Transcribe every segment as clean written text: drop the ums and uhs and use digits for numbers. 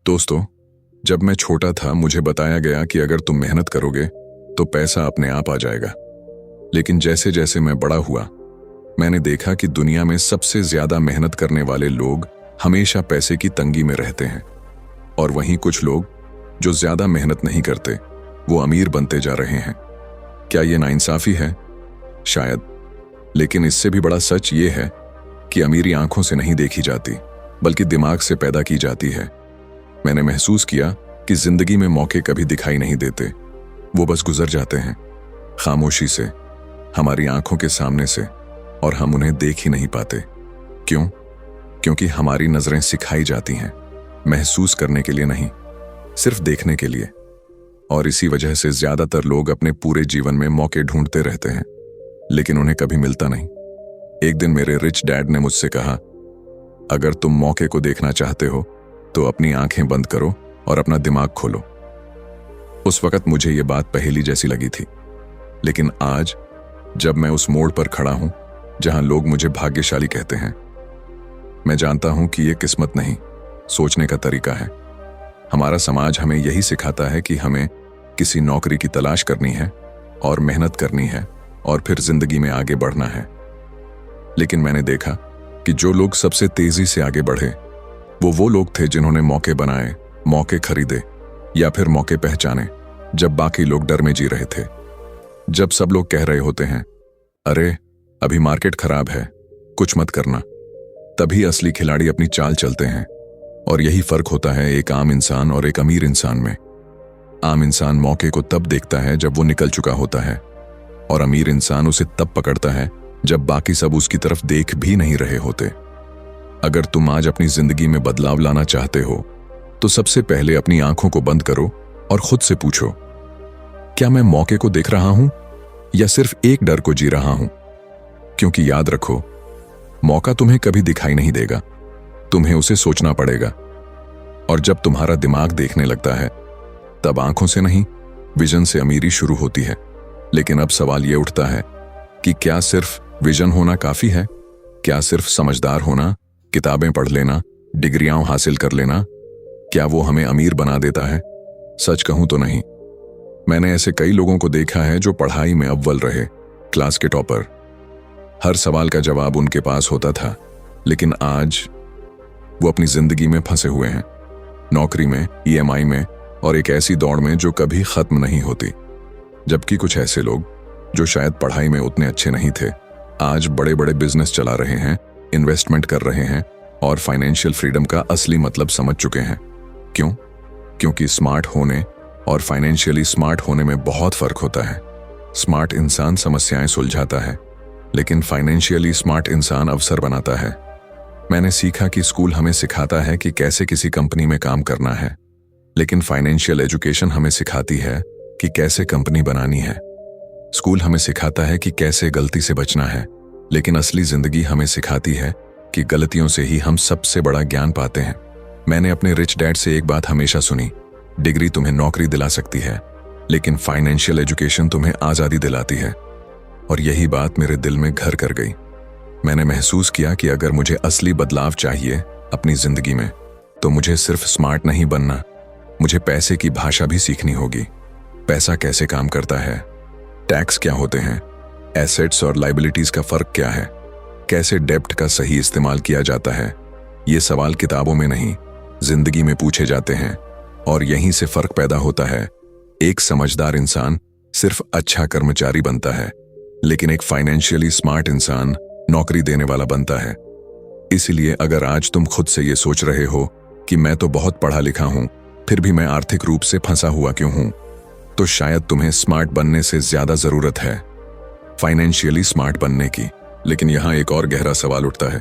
दोस्तों, जब मैं छोटा था मुझे बताया गया कि अगर तुम मेहनत करोगे तो पैसा अपने आप आ जाएगा। लेकिन जैसे जैसे मैं बड़ा हुआ मैंने देखा कि दुनिया में सबसे ज्यादा मेहनत करने वाले लोग हमेशा पैसे की तंगी में रहते हैं, और वहीं कुछ लोग जो ज्यादा मेहनत नहीं करते वो अमीर बनते जा रहे हैं। क्या ये नाइंसाफी है? शायद, लेकिन इससे भी बड़ा सच ये है कि अमीरी आंखों से नहीं देखी जाती बल्कि दिमाग से पैदा की जाती है। मैंने महसूस किया कि जिंदगी में मौके कभी दिखाई नहीं देते, वो बस गुजर जाते हैं खामोशी से, हमारी आंखों के सामने से, और हम उन्हें देख ही नहीं पाते। क्यों? क्योंकि हमारी नजरें सिखाई जाती हैं महसूस करने के लिए नहीं, सिर्फ देखने के लिए। और इसी वजह से ज्यादातर लोग अपने पूरे जीवन में मौके ढूंढते रहते हैं लेकिन उन्हें कभी मिलता नहीं। एक दिन मेरे रिच डैड ने मुझसे कहा, अगर तुम मौके को देखना चाहते हो तो अपनी आंखें बंद करो और अपना दिमाग खोलो। उस वक्त मुझे यह बात पहेली जैसी लगी थी, लेकिन आज जब मैं उस मोड़ पर खड़ा हूं जहां लोग मुझे भाग्यशाली कहते हैं, मैं जानता हूं कि यह किस्मत नहीं, सोचने का तरीका है। हमारा समाज हमें यही सिखाता है कि हमें किसी नौकरी की तलाश करनी है और मेहनत करनी है और फिर जिंदगी में आगे बढ़ना है। लेकिन मैंने देखा कि जो लोग सबसे तेजी से आगे बढ़े वो लोग थे जिन्होंने मौके बनाए, मौके खरीदे या फिर मौके पहचाने जब बाकी लोग डर में जी रहे थे। जब सब लोग कह रहे होते हैं, अरे अभी मार्केट खराब है, कुछ मत करना, तभी असली खिलाड़ी अपनी चाल चलते हैं। और यही फर्क होता है एक आम इंसान और एक अमीर इंसान में। आम इंसान मौके को तब देखता है जब वो निकल चुका होता है, और अमीर इंसान उसे तब पकड़ता है जब बाकी सब उसकी तरफ देख भी नहीं रहे होते। अगर तुम आज अपनी जिंदगी में बदलाव लाना चाहते हो तो सबसे पहले अपनी आंखों को बंद करो और खुद से पूछो, क्या मैं मौके को देख रहा हूं या सिर्फ एक डर को जी रहा हूं? क्योंकि याद रखो, मौका तुम्हें कभी दिखाई नहीं देगा, तुम्हें उसे सोचना पड़ेगा। और जब तुम्हारा दिमाग देखने लगता है तब आंखों से नहीं, विजन से अमीरी शुरू होती है। लेकिन अब सवाल यह उठता है कि क्या सिर्फ विजन होना काफी है? क्या सिर्फ समझदार होना, किताबें पढ़ लेना, डिग्रियां हासिल कर लेना, क्या वो हमें अमीर बना देता है? सच कहूं तो नहीं। मैंने ऐसे कई लोगों को देखा है जो पढ़ाई में अव्वल रहे, क्लास के टॉपर, हर सवाल का जवाब उनके पास होता था, लेकिन आज वो अपनी जिंदगी में फंसे हुए हैं, नौकरी में, ईएमआई में और एक ऐसी दौड़ में जो कभी खत्म नहीं होती। जबकि कुछ ऐसे लोग जो शायद पढ़ाई में उतने अच्छे नहीं थे, आज बड़े बड़े बिजनेस चला रहे हैं, इन्वेस्टमेंट कर रहे हैं और फाइनेंशियल फ्रीडम का असली मतलब समझ चुके हैं। क्यों? क्योंकि स्मार्ट होने और फाइनेंशियली स्मार्ट होने में बहुत फर्क होता है। स्मार्ट इंसान समस्याएं सुलझाता है, लेकिन फाइनेंशियली स्मार्ट इंसान अवसर बनाता है। मैंने सीखा कि स्कूल हमें सिखाता है कि कैसे किसी कंपनी में काम करना है, लेकिन फाइनेंशियल एजुकेशन हमें सिखाती है कि कैसे कंपनी बनानी है। स्कूल हमें सिखाता है कि कैसे गलती से बचना है, लेकिन असली जिंदगी हमें सिखाती है कि गलतियों से ही हम सबसे बड़ा ज्ञान पाते हैं। मैंने अपने रिच डैड से एक बात हमेशा सुनी, डिग्री तुम्हें नौकरी दिला सकती है, लेकिन फाइनेंशियल एजुकेशन तुम्हें आजादी दिलाती है। और यही बात मेरे दिल में घर कर गई। मैंने महसूस किया कि अगर मुझे असली बदलाव चाहिए अपनी जिंदगी में तो मुझे सिर्फ स्मार्ट नहीं बनना, मुझे पैसे की भाषा भी सीखनी होगी। पैसा कैसे काम करता है, टैक्स क्या होते हैं, एसेट्स और लाइबिलिटीज का फर्क क्या है, कैसे डेब्ट का सही इस्तेमाल किया जाता है। ये सवाल किताबों में नहीं, जिंदगी में पूछे जाते हैं, और यहीं से फर्क पैदा होता है। एक समझदार इंसान सिर्फ अच्छा कर्मचारी बनता है, लेकिन एक फाइनेंशियली स्मार्ट इंसान नौकरी देने वाला बनता है। इसीलिए अगर आज तुम खुद से ये सोच रहे हो कि मैं तो बहुत पढ़ा लिखा हूं, फिर भी मैं आर्थिक रूप से फंसा हुआ क्यों हूं, तो शायद तुम्हें स्मार्ट बनने से ज्यादा जरूरत है फाइनेंशियली स्मार्ट बनने की। लेकिन यहां एक और गहरा सवाल उठता है,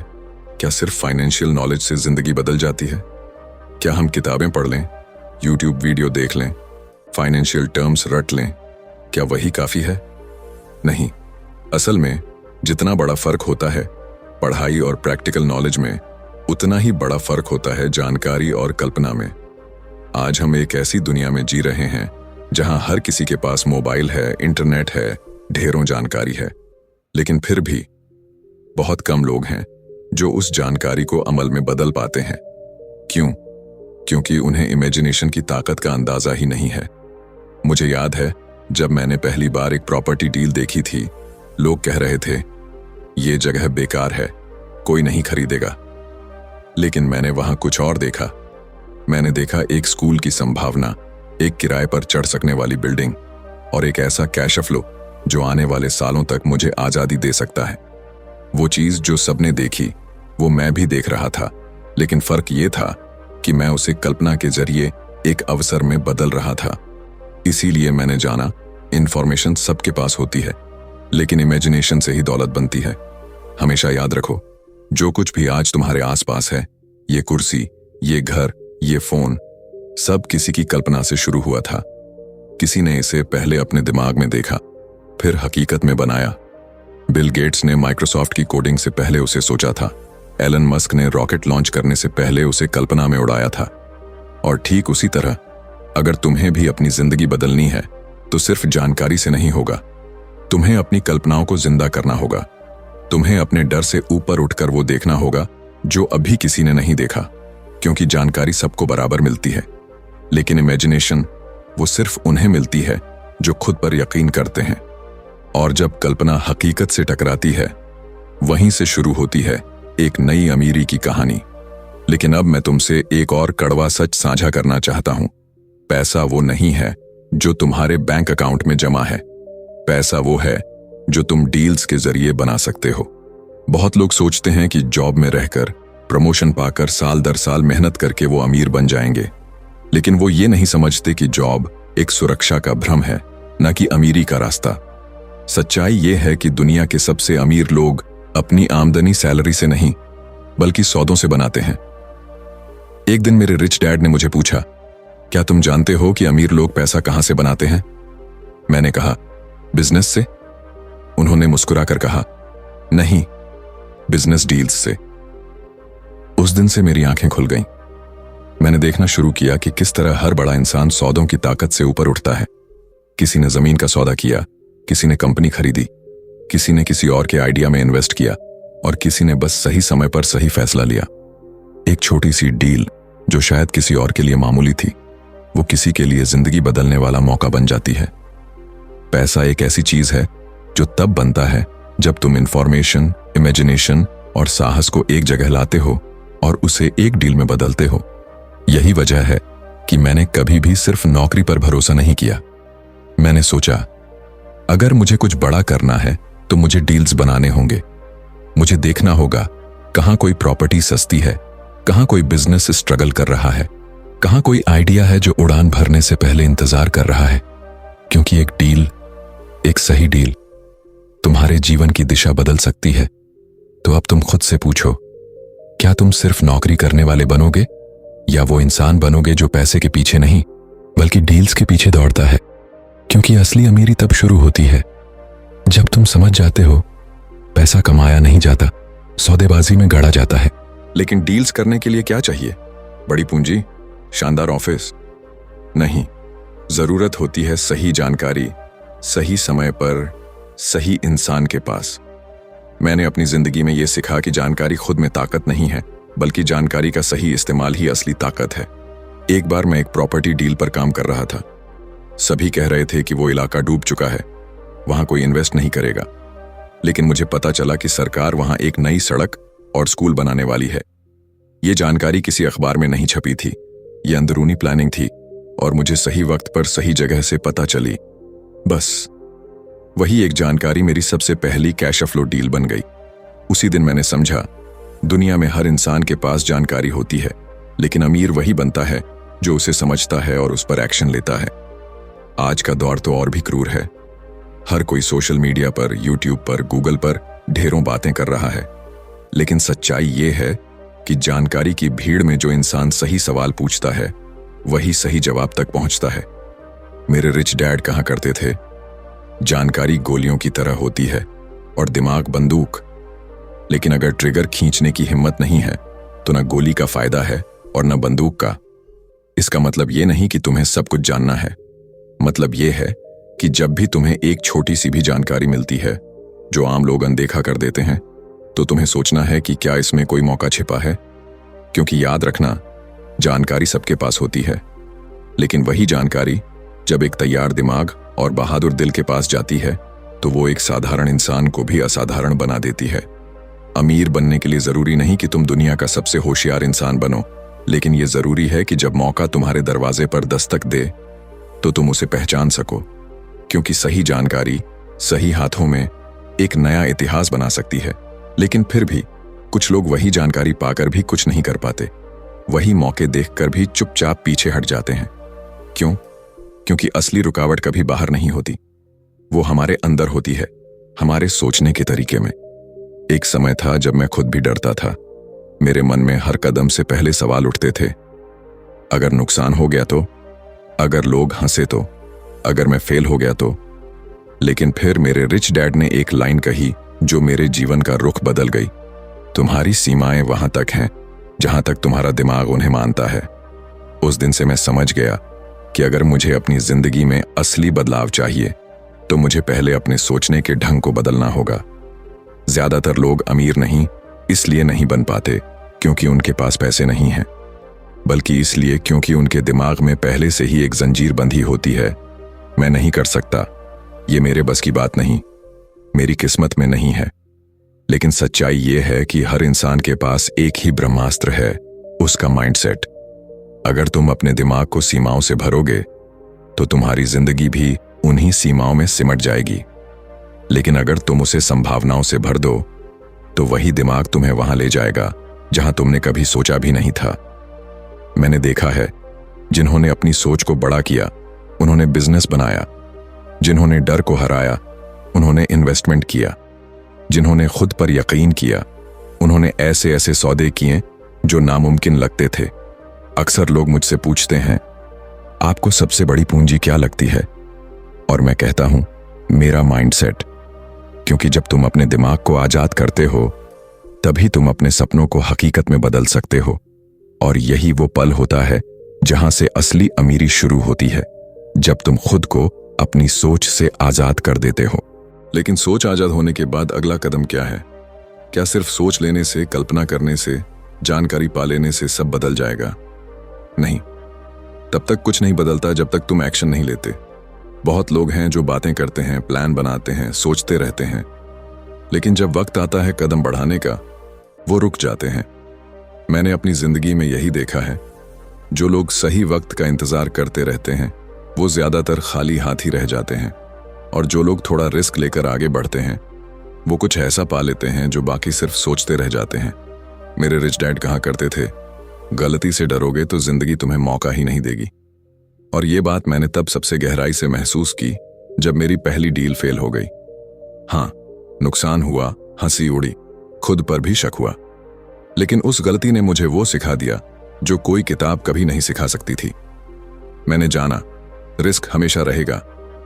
क्या सिर्फ फाइनेंशियल नॉलेज से जिंदगी बदल जाती है? क्या हम किताबें पढ़ लें, यूट्यूब वीडियो देख लें, फाइनेंशियल टर्म्स रट लें, क्या वही काफी है? नहीं। असल में जितना बड़ा फर्क होता है पढ़ाई और प्रैक्टिकल नॉलेज में, उतना ही बड़ा फर्क होता है जानकारी और कल्पना में। आज हम एक ऐसी दुनिया में जी रहे हैं जहां हर किसी के पास मोबाइल है, इंटरनेट है, ढेरों जानकारी है, लेकिन फिर भी बहुत कम लोग हैं जो उस जानकारी को अमल में बदल पाते हैं। क्यों? क्योंकि उन्हें इमेजिनेशन की ताकत का अंदाजा ही नहीं है। मुझे याद है जब मैंने पहली बार एक प्रॉपर्टी डील देखी थी, लोग कह रहे थे ये जगह बेकार है, कोई नहीं खरीदेगा। लेकिन मैंने वहां कुछ और देखा। मैंने देखा एक स्कूल की संभावना, एक किराए पर चढ़ सकने वाली बिल्डिंग और एक ऐसा कैश फ्लो जो आने वाले सालों तक मुझे आजादी दे सकता है। वो चीज जो सबने देखी वो मैं भी देख रहा था, लेकिन फर्क ये था कि मैं उसे कल्पना के जरिए एक अवसर में बदल रहा था। इसीलिए मैंने जाना, इंफॉर्मेशन सबके पास होती है, लेकिन इमेजिनेशन से ही दौलत बनती है। हमेशा याद रखो, जो कुछ भी आज तुम्हारे आसपास है, ये कुर्सी, ये घर, ये फोन, सब किसी की कल्पना से शुरू हुआ था। किसी ने इसे पहले अपने दिमाग में देखा, फिर हकीकत में बनाया। बिल गेट्स ने माइक्रोसॉफ्ट की कोडिंग से पहले उसे सोचा था। एलन मस्क ने रॉकेट लॉन्च करने से पहले उसे कल्पना में उड़ाया था। और ठीक उसी तरह अगर तुम्हें भी अपनी जिंदगी बदलनी है तो सिर्फ जानकारी से नहीं होगा। तुम्हें अपनी कल्पनाओं को जिंदा करना होगा। तुम्हें अपने डर से ऊपर उठकर वो देखना होगा जो अभी किसी ने नहीं देखा, क्योंकि जानकारी सबको बराबर मिलती है, लेकिन इमेजिनेशन वो सिर्फ उन्हें मिलती है जो खुद पर यकीन करते हैं। और जब कल्पना हकीकत से टकराती है, वहीं से शुरू होती है एक नई अमीरी की कहानी। लेकिन अब मैं तुमसे एक और कड़वा सच साझा करना चाहता हूं। पैसा वो नहीं है जो तुम्हारे बैंक अकाउंट में जमा है। पैसा वो है जो तुम डील्स के जरिए बना सकते हो। बहुत लोग सोचते हैं कि जॉब में रहकर, प्रमोशन पाकर, साल दर साल मेहनत करके वो अमीर बन जाएंगे, लेकिन वो ये नहीं समझते कि जॉब एक सुरक्षा का भ्रम है, न कि अमीरी का रास्ता। सच्चाई ये है कि दुनिया के सबसे अमीर लोग अपनी आमदनी सैलरी से नहीं बल्कि सौदों से बनाते हैं। एक दिन मेरे रिच डैड ने मुझे पूछा, क्या तुम जानते हो कि अमीर लोग पैसा कहां से बनाते हैं? मैंने कहा, बिजनेस से। उन्होंने मुस्कुराकर कहा, नहीं, बिजनेस डील्स से। उस दिन से मेरी आंखें खुल गईं। मैंने देखना शुरू किया कि किस तरह हर बड़ा इंसान सौदों की ताकत से ऊपर उठता है। किसी ने जमीन का सौदा किया, किसी ने कंपनी खरीदी, किसी ने किसी और के आइडिया में इन्वेस्ट किया और किसी ने बस सही समय पर सही फैसला लिया। एक छोटी सी डील जो शायद किसी और के लिए मामूली थी, वो किसी के लिए जिंदगी बदलने वाला मौका बन जाती है। पैसा एक ऐसी चीज है जो तब बनता है जब तुम इंफॉर्मेशन, इमेजिनेशन और साहस को एक जगह लाते हो और उसे एक डील में बदलते हो। यही वजह है कि मैंने कभी भी सिर्फ नौकरी पर भरोसा नहीं किया। मैंने सोचा, अगर मुझे कुछ बड़ा करना है तो मुझे डील्स बनाने होंगे। मुझे देखना होगा कहां कोई प्रॉपर्टी सस्ती है, कहां कोई बिजनेस स्ट्रगल कर रहा है, कहां कोई आइडिया है जो उड़ान भरने से पहले इंतजार कर रहा है। क्योंकि एक डील, एक सही डील तुम्हारे जीवन की दिशा बदल सकती है। तो अब तुम खुद से पूछो, क्या तुम सिर्फ नौकरी करने वाले बनोगे या वो इंसान बनोगे जो पैसे के पीछे नहीं बल्कि डील्स के पीछे दौड़ता है? क्योंकि असली अमीरी तब शुरू होती है जब तुम समझ जाते हो पैसा कमाया नहीं जाता, सौदेबाजी में गढ़ा जाता है। लेकिन डील्स करने के लिए क्या चाहिए? बड़ी पूंजी, शानदार ऑफिस? नहीं, जरूरत होती है सही जानकारी, सही समय पर, सही इंसान के पास। मैंने अपनी जिंदगी में यह सीखा कि जानकारी खुद में ताकत नहीं है, बल्कि जानकारी का सही इस्तेमाल ही असली ताकत है। एक बार मैं एक प्रॉपर्टी डील पर काम कर रहा था। सभी कह रहे थे कि वो इलाका डूब चुका है, वहां कोई इन्वेस्ट नहीं करेगा। लेकिन मुझे पता चला कि सरकार वहां एक नई सड़क और स्कूल बनाने वाली है। ये जानकारी किसी अखबार में नहीं छपी थी, ये अंदरूनी प्लानिंग थी और मुझे सही वक्त पर सही जगह से पता चली। बस वही एक जानकारी मेरी सबसे पहली कैश फ्लो डील बन गई। उसी दिन मैंने समझा, दुनिया में हर इंसान के पास जानकारी होती है, लेकिन अमीर वही बनता है जो उसे समझता है और उस पर एक्शन लेता है। आज का दौर तो और भी क्रूर है। हर कोई सोशल मीडिया पर, यूट्यूब पर, गूगल पर ढेरों बातें कर रहा है, लेकिन सच्चाई ये है कि जानकारी की भीड़ में जो इंसान सही सवाल पूछता है वही सही जवाब तक पहुंचता है। मेरे रिच डैड कहा करते थे, जानकारी गोलियों की तरह होती है और दिमाग बंदूक, लेकिन अगर ट्रिगर खींचने की हिम्मत नहीं है तो न गोली का फायदा है और न बंदूक का। इसका मतलब ये नहीं कि तुम्हें सब कुछ जानना है, मतलब ये है कि जब भी तुम्हें एक छोटी सी भी जानकारी मिलती है जो आम लोग अनदेखा कर देते हैं, तो तुम्हें सोचना है कि क्या इसमें कोई मौका छिपा है। क्योंकि याद रखना, जानकारी सबके पास होती है, लेकिन वही जानकारी जब एक तैयार दिमाग और बहादुर दिल के पास जाती है तो वो एक साधारण इंसान को भी असाधारण बना देती है। अमीर बनने के लिए जरूरी नहीं कि तुम दुनिया का सबसे होशियार इंसान बनो, लेकिन ये जरूरी है कि जब मौका तुम्हारे दरवाजे पर दस्तक दे तो तुम उसे पहचान सको, क्योंकि सही जानकारी सही हाथों में एक नया इतिहास बना सकती है। लेकिन फिर भी कुछ लोग वही जानकारी पाकर भी कुछ नहीं कर पाते, वही मौके देखकर भी चुपचाप पीछे हट जाते हैं। क्यों? क्योंकि असली रुकावट कभी बाहर नहीं होती, वो हमारे अंदर होती है, हमारे सोचने के तरीके में। एक समय था जब मैं खुद भी डरता था। मेरे मन में हर कदम से पहले सवाल उठते थे, अगर नुकसान हो गया तो, अगर लोग हंसे तो, अगर मैं फेल हो गया तो। लेकिन फिर मेरे रिच डैड ने एक लाइन कही जो मेरे जीवन का रुख बदल गई, तुम्हारी सीमाएं वहां तक हैं जहां तक तुम्हारा दिमाग उन्हें मानता है। उस दिन से मैं समझ गया कि अगर मुझे अपनी जिंदगी में असली बदलाव चाहिए तो मुझे पहले अपने सोचने के ढंग को बदलना होगा। ज्यादातर लोग अमीर नहीं इसलिए नहीं बन पाते क्योंकि उनके पास पैसे नहीं हैं, बल्कि इसलिए क्योंकि उनके दिमाग में पहले से ही एक जंजीर बंधी होती है, मैं नहीं कर सकता, ये मेरे बस की बात नहीं, मेरी किस्मत में नहीं है। लेकिन सच्चाई ये है कि हर इंसान के पास एक ही ब्रह्मास्त्र है, उसका माइंडसेट। अगर तुम अपने दिमाग को सीमाओं से भरोगे तो तुम्हारी जिंदगी भी उन्हीं सीमाओं में सिमट जाएगी। लेकिन अगर तुम उसे संभावनाओं से भर दो तो वही दिमाग तुम्हें वहां ले जाएगा जहां तुमने कभी सोचा भी नहीं था। मैंने देखा है, जिन्होंने अपनी सोच को बड़ा किया उन्होंने बिजनेस बनाया, जिन्होंने डर को हराया उन्होंने इन्वेस्टमेंट किया, जिन्होंने खुद पर यकीन किया उन्होंने ऐसे ऐसे सौदे किए जो नामुमकिन लगते थे। अक्सर लोग मुझसे पूछते हैं, आपको सबसे बड़ी पूंजी क्या लगती है? और मैं कहता हूं, मेरा माइंडसेट। क्योंकि जब तुम अपने दिमाग को आजाद करते हो तभी तुम अपने सपनों को हकीकत में बदल सकते हो। और यही वो पल होता है जहां से असली अमीरी शुरू होती है, जब तुम खुद को अपनी सोच से आजाद कर देते हो। लेकिन सोच आजाद होने के बाद अगला कदम क्या है? क्या सिर्फ सोच लेने से, कल्पना करने से, जानकारी पा लेने से सब बदल जाएगा? नहीं, तब तक कुछ नहीं बदलता जब तक तुम एक्शन नहीं लेते। बहुत लोग हैं जो बातें करते हैं, प्लान बनाते हैं, सोचते रहते हैं, लेकिन जब वक्त आता है कदम बढ़ाने का, वो रुक जाते हैं। मैंने अपनी जिंदगी में यही देखा है, जो लोग सही वक्त का इंतजार करते रहते हैं वो ज्यादातर खाली हाथ ही रह जाते हैं, और जो लोग थोड़ा रिस्क लेकर आगे बढ़ते हैं वो कुछ ऐसा पा लेते हैं जो बाकी सिर्फ सोचते रह जाते हैं। मेरे रिच डैड कहा करते थे, गलती से डरोगे तो जिंदगी तुम्हें मौका ही नहीं देगी। और ये बात मैंने तब सबसे गहराई से महसूस की जब मेरी पहली डील फेल हो गई। हाँ, नुकसान हुआ, हंसी उड़ी, खुद पर भी शक हुआ, लेकिन उस गलती ने मुझे वो सिखा दिया जो कोई किताब कभी नहीं सिखा सकती थी। मैंने जाना रिस्क हमेशा रहेगा,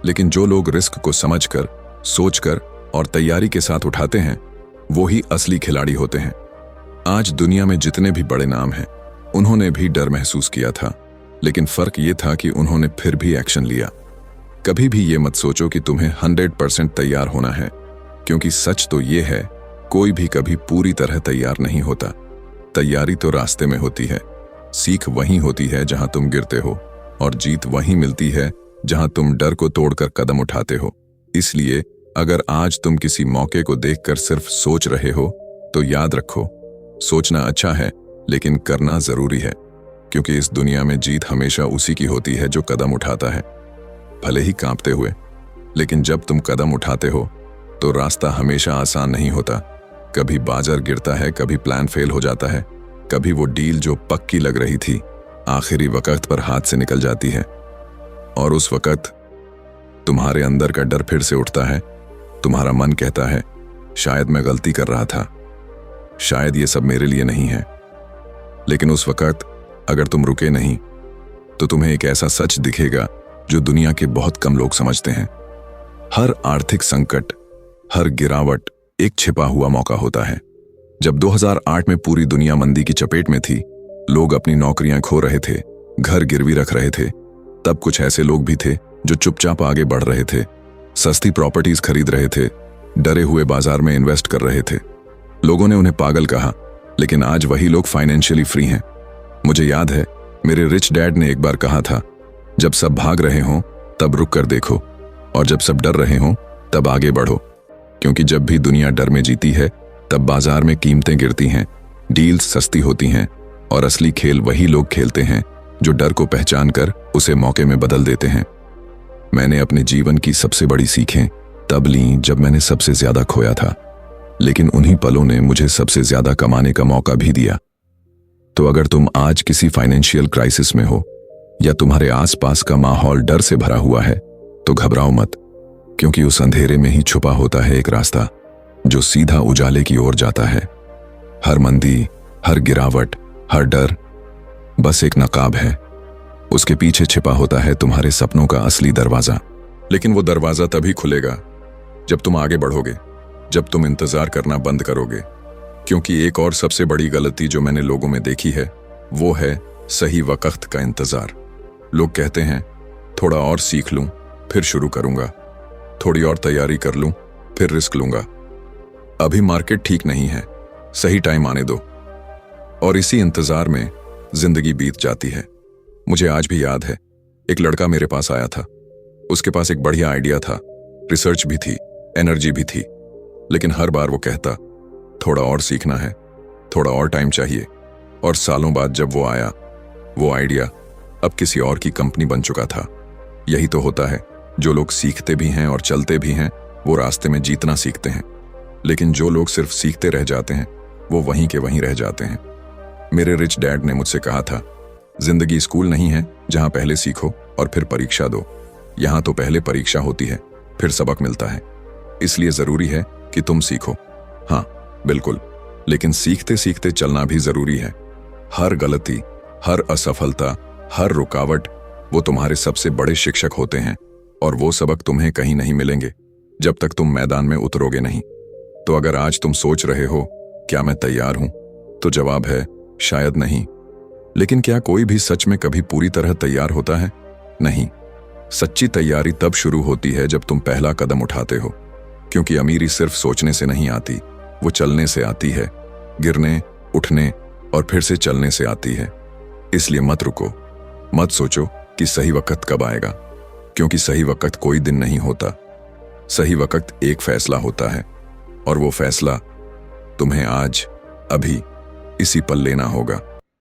लेकिन जो लोग रिस्क को समझकर, सोचकर और तैयारी के साथ उठाते हैं वो ही असली खिलाड़ी होते हैं। आज दुनिया में जितने भी बड़े नाम हैं उन्होंने भी डर महसूस किया था, लेकिन फर्क ये था कि उन्होंने फिर भी एक्शन लिया। कभी भी ये मत सोचो कि तुम्हें 100% तैयार होना है, क्योंकि सच तो ये है, कोई भी कभी पूरी तरह तैयार नहीं होता। तैयारी तो रास्ते में होती है, सीख वहीं होती है जहां तुम गिरते हो, और जीत वहीं मिलती है जहां तुम डर को तोड़कर कदम उठाते हो। इसलिए अगर आज तुम किसी मौके को देखकर सिर्फ सोच रहे हो तो याद रखो, सोचना अच्छा है लेकिन करना जरूरी है, क्योंकि इस दुनिया में जीत हमेशा उसी की होती है जो कदम उठाता है, भले ही कांपते हुए। लेकिन जब तुम कदम उठाते हो तो रास्ता हमेशा आसान नहीं होता। कभी बाजार गिरता है, कभी प्लान फेल हो जाता है, कभी वो डील जो पक्की लग रही थी आखिरी वक्त पर हाथ से निकल जाती है। और उस वक्त तुम्हारे अंदर का डर फिर से उठता है। तुम्हारा मन कहता है, शायद मैं गलती कर रहा था, शायद ये सब मेरे लिए नहीं है। लेकिन उस वक्त अगर तुम रुके नहीं तो तुम्हें एक ऐसा सच दिखेगा जो दुनिया के बहुत कम लोग समझते हैं। हर आर्थिक संकट, हर गिरावट एक छिपा हुआ मौका होता है। जब 2008 में पूरी दुनिया मंदी की चपेट में थी, लोग अपनी नौकरियां खो रहे थे, घर गिरवी रख रहे थे, तब कुछ ऐसे लोग भी थे जो चुपचाप आगे बढ़ रहे थे, सस्ती प्रॉपर्टीज खरीद रहे थे, डरे हुए बाजार में इन्वेस्ट कर रहे थे। लोगों ने उन्हें पागल कहा, लेकिन आज वही लोग फाइनेंशियली फ्री हैं। मुझे याद है मेरे रिच डैड ने एक बार कहा था, जब सब भाग रहे हों तब रुक कर देखो, और जब सब डर रहे हों तब आगे बढ़ो। क्योंकि जब भी दुनिया डर में जीती है तब बाजार में कीमतें गिरती हैं, डील्स सस्ती होती हैं, और असली खेल वही लोग खेलते हैं जो डर को पहचान कर उसे मौके में बदल देते हैं। मैंने अपने जीवन की सबसे बड़ी सीखें तब ली जब मैंने सबसे ज्यादा खोया था, लेकिन उन्हीं पलों ने मुझे सबसे ज्यादा कमाने का मौका भी दिया। तो अगर तुम आज किसी फाइनेंशियल क्राइसिस में हो या तुम्हारे आसपास का माहौल डर से भरा हुआ है, तो घबराओ मत, क्योंकि उस अंधेरे में ही छुपा होता है एक रास्ता जो सीधा उजाले की ओर जाता है। हर मंदी, हर गिरावट, हर डर बस एक नकाब है, उसके पीछे छिपा होता है तुम्हारे सपनों का असली दरवाजा। लेकिन वो दरवाजा तभी खुलेगा जब तुम आगे बढ़ोगे, जब तुम इंतजार करना बंद करोगे। क्योंकि एक और सबसे बड़ी गलती जो मैंने लोगों में देखी है वो है सही वक्त का इंतजार। लोग कहते हैं थोड़ा और सीख लूं फिर शुरू करूंगा, थोड़ी और तैयारी कर लूं फिर रिस्क लूंगा, अभी मार्केट ठीक नहीं है, सही टाइम आने दो। और इसी इंतजार में जिंदगी बीत जाती है। मुझे आज भी याद है, एक लड़का मेरे पास आया था। उसके पास एक बढ़िया आइडिया था, रिसर्च भी थी, एनर्जी भी थी, लेकिन हर बार वो कहता थोड़ा और सीखना है, थोड़ा और टाइम चाहिए। और सालों बाद जब वो आया, वो आइडिया अब किसी और की कंपनी बन चुका था। यही तो होता है, जो लोग सीखते भी हैं और चलते भी हैं वो रास्ते में जीतना सीखते हैं, लेकिन जो लोग सिर्फ सीखते रह जाते हैं वो वहीं के वहीं रह जाते हैं। मेरे रिच डैड ने मुझसे कहा था, जिंदगी स्कूल नहीं है जहां पहले सीखो और फिर परीक्षा दो। यहां तो पहले परीक्षा होती है फिर सबक मिलता है। इसलिए जरूरी है कि तुम सीखो, हाँ बिल्कुल, लेकिन सीखते सीखते चलना भी जरूरी है। हर गलती, हर असफलता, हर रुकावट वो तुम्हारे सबसे बड़े शिक्षक होते हैं, और वो सबक तुम्हें कहीं नहीं मिलेंगे जब तक तुम मैदान में उतरोगे नहीं। तो अगर आज तुम सोच रहे हो क्या मैं तैयार हूं, तो जवाब है शायद नहीं। लेकिन क्या कोई भी सच में कभी पूरी तरह तैयार होता है? नहीं। सच्ची तैयारी तब शुरू होती है जब तुम पहला कदम उठाते हो, क्योंकि अमीरी सिर्फ सोचने से नहीं आती, वो चलने से आती है, गिरने, उठने और फिर से चलने से आती है। इसलिए मत रुको, मत सोचो कि सही वक्त कब आएगा, क्योंकि सही वक्त कोई दिन नहीं होता। सही वक्त एक फैसला होता है, और वो फैसला तुम्हें आज, अभी, इसी पल लेना होगा।